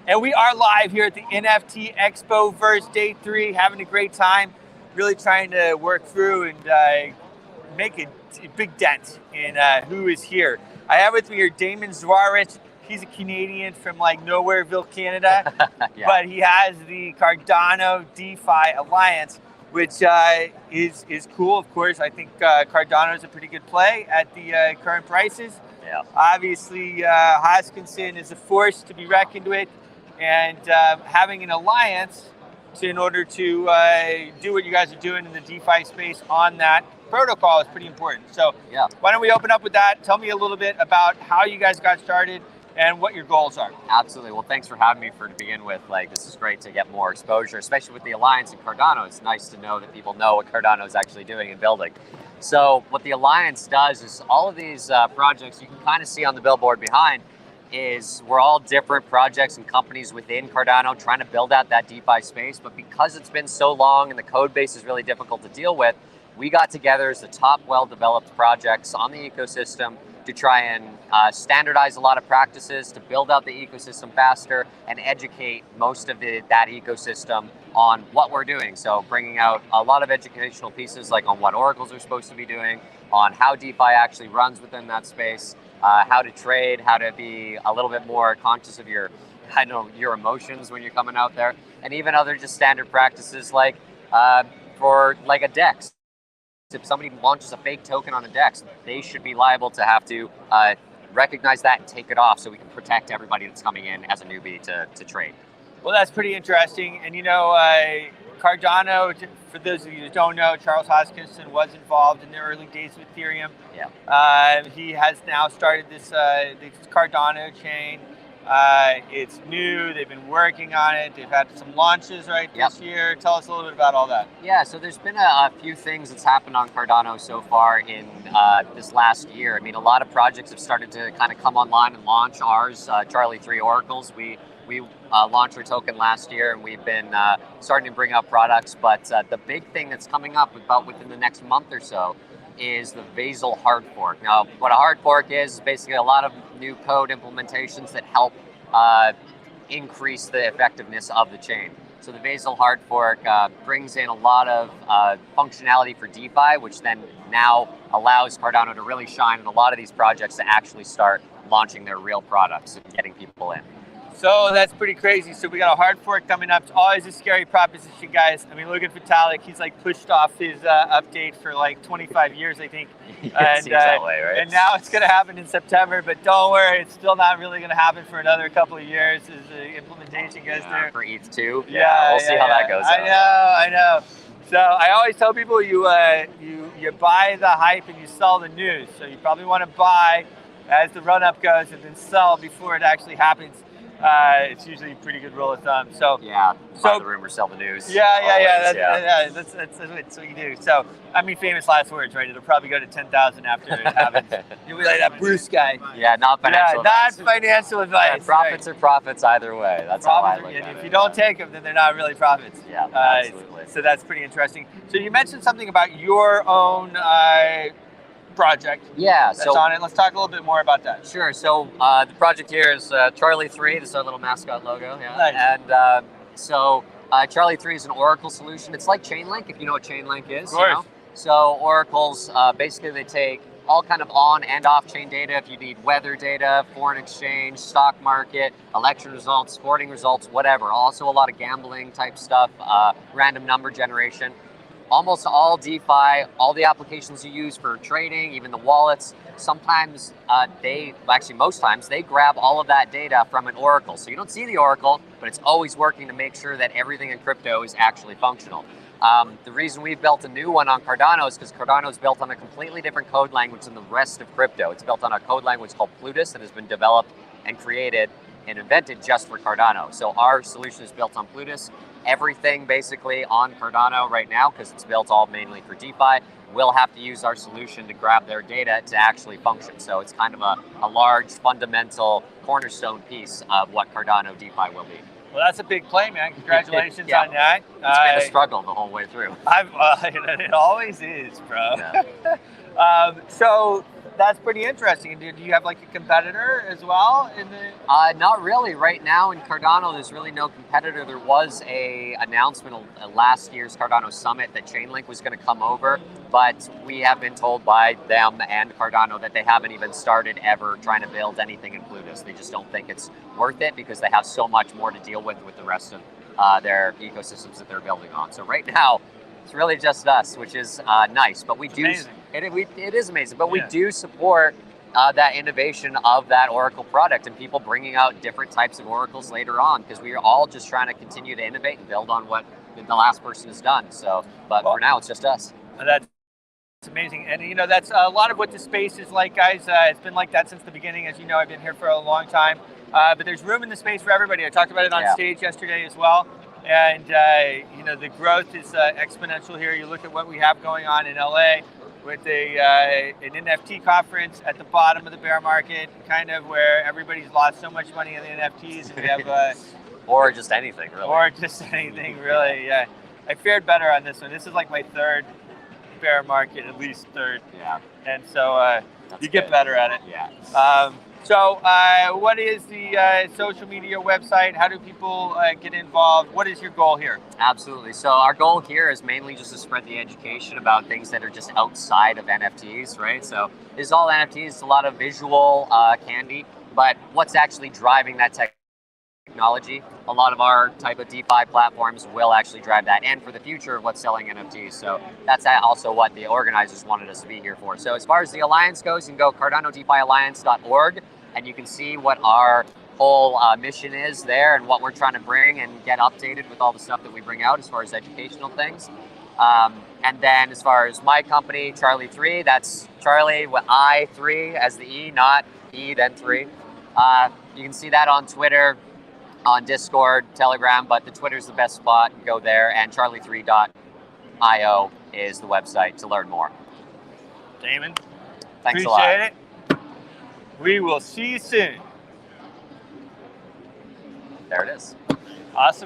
And we are live here at the NFT Expoverse Day 3, having a great time, really trying to work through and make a big dent in who is here. I have with me here Damon Zwarich. He's a Canadian from like Nowhereville, Canada, yeah. But he has the Cardano DeFi Alliance, which is cool. Of course, I think Cardano is a pretty good play at the current prices. Yeah. Obviously, Hoskinson is a force to be reckoned with, and having an alliance in order to do what you guys are doing in the DeFi space on that protocol is pretty important. So yeah. Why don't we open up with that? Tell me a little bit about how you guys got started and what your goals are. Absolutely. Well, thanks for having me to begin with. Like, this is great to get more exposure, especially with the Alliance and Cardano. It's nice to know that people know what Cardano is actually doing and building. So what the Alliance does is all of these projects you can kind of see on the billboard behind is we're all different projects and companies within Cardano trying to build out that DeFi space. But because it's been so long and the code base is really difficult to deal with, we got together as the top well-developed projects on the ecosystem to try and standardize a lot of practices, to build out the ecosystem faster and educate most of that ecosystem on what we're doing. So bringing out a lot of educational pieces like on what oracles are supposed to be doing, on how DeFi actually runs within that space, how to trade, how to be a little bit more conscious of your emotions when you're coming out there, and even other just standard practices like for like a DEX. If somebody launches a fake token on a DEX, they should be liable to have to recognize that and take it off so we can protect everybody that's coming in as a newbie to trade. Well, that's pretty interesting. And you know, Cardano, for those of you who don't know, Charles Hoskinson was involved in the early days of Ethereum. Yeah. He has now started this Cardano chain. It's new, they've been working on it, they've had some launches this year. Tell us a little bit about all that. Yeah, so there's been a few things that's happened on Cardano so far in this last year. I mean, a lot of projects have started to kind of come online and launch. Ours, Charlie 3 Oracles, we launched our token last year, and we've been starting to bring out products. But the big thing that's coming up about within the next month or so is the Vasil hard fork. Now, what a hard fork is basically a lot of new code implementations that help increase the effectiveness of the chain. So the Vasil hard fork brings in a lot of functionality for DeFi, which then now allows Cardano to really shine in a lot of these projects to actually start launching their real products and getting people in. So that's pretty crazy. So we got a hard fork coming up. It's always a scary proposition, guys. I mean, look at Vitalik. He's like pushed off his update for like 25 years, I think. It seems that way, right? And now it's going to happen in September, but don't worry, it's still not really going to happen for another couple of years as the implementation goes through. For ETH 2? Yeah, we'll see how that goes. I know. So I always tell people you buy the hype and you sell the news. So you probably want to buy as the run-up goes and then sell before it actually happens. It's usually a pretty good rule of thumb. So yeah, buy the rumor, sell the news. Yeah. That's what you do. So I mean, famous last words, right? It'll probably go to 10,000 after it happens. You'll be like that Bruce guy. Yeah, not financial advice. Not financial advice. Yeah, profits are profits either way. That's how I look at it. If you don't take them, then they're not really profits. Yeah, absolutely. So that's pretty interesting. So you mentioned something about your own project. Yeah, that's on it. Let's talk a little bit more about that. Sure. So the project here is Charlie 3. This is our little mascot logo. Yeah. Nice. And so Charlie 3 is an Oracle solution. It's like Chainlink, if you know what Chainlink is. Of course. You know? So oracles, basically they take all kind of on and off chain data. If you need weather data, foreign exchange, stock market, election results, sporting results, whatever. Also a lot of gambling type stuff, random number generation. Almost all DeFi, all the applications you use for trading, even the wallets, sometimes most times they grab all of that data from an oracle. So you don't see the oracle, but it's always working to make sure that everything in crypto is actually functional. The reason we've built a new one on Cardano is because Cardano is built on a completely different code language than the rest of crypto. It's built on a code language called Plutus that has been developed and created and invented just for Cardano. So our solution is built on Plutus. Everything basically on Cardano right now, because it's built all mainly for DeFi, will have to use our solution to grab their data to actually function. So it's kind of a large fundamental cornerstone piece of what Cardano DeFi will be. Well, that's a big play, man. Congratulations on that. It's been a struggle the whole way through. It always is, bro. Yeah. So that's pretty interesting. Do you have like a competitor as well in the? Not really. Right now in Cardano, there's really no competitor. There was a announcement at last year's Cardano Summit that Chainlink was going to come over, but we have been told by them and Cardano that they haven't even started ever trying to build anything in Plutus. They just don't think it's worth it because they have so much more to deal with the rest of their ecosystems that they're building on. So right now, it's really just us, which is nice. But we Amazing. It is amazing. But we do support that innovation of that Oracle product and people bringing out different types of oracles later on, because we are all just trying to continue to innovate and build on what the last person has done. So, but for now, it's just us. That's amazing. And, you know, that's a lot of what the space is like, guys. It's been like that since the beginning. As you know, I've been here for a long time. But there's room in the space for everybody. I talked about it on stage yesterday as well. And, you know, the growth is exponential here. You look at what we have going on in LA with an NFT conference at the bottom of the bear market, kind of where everybody's lost so much money in the NFTs. And we have, or just anything, really. Or just anything, really, yeah. I fared better on this one. This is like my third bear market, at least third. Yeah. And so you get better at it. Yeah. So what is the social media website? How do people get involved? What is your goal here? Absolutely. So our goal here is mainly just to spread the education about things that are just outside of NFTs, right? So this is all NFTs, it's a lot of visual candy, but what's actually driving that technology? A lot of our type of DeFi platforms will actually drive that, and for the future of what's selling NFTs. So that's also what the organizers wanted us to be here for. So as far as the Alliance goes, you can go cardanodefialliance.org, and you can see what our whole mission is there and what we're trying to bring and get updated with all the stuff that we bring out as far as educational things. And then as far as my company, Charlie3, that's Charlie with I3 as the E, not E then 3. You can see that on Twitter, on Discord, Telegram, but the Twitter's the best spot. Go there, and charlie3.io is the website to learn more. Damon, thanks a lot. Appreciate it. We will see you soon. There it is. Awesome.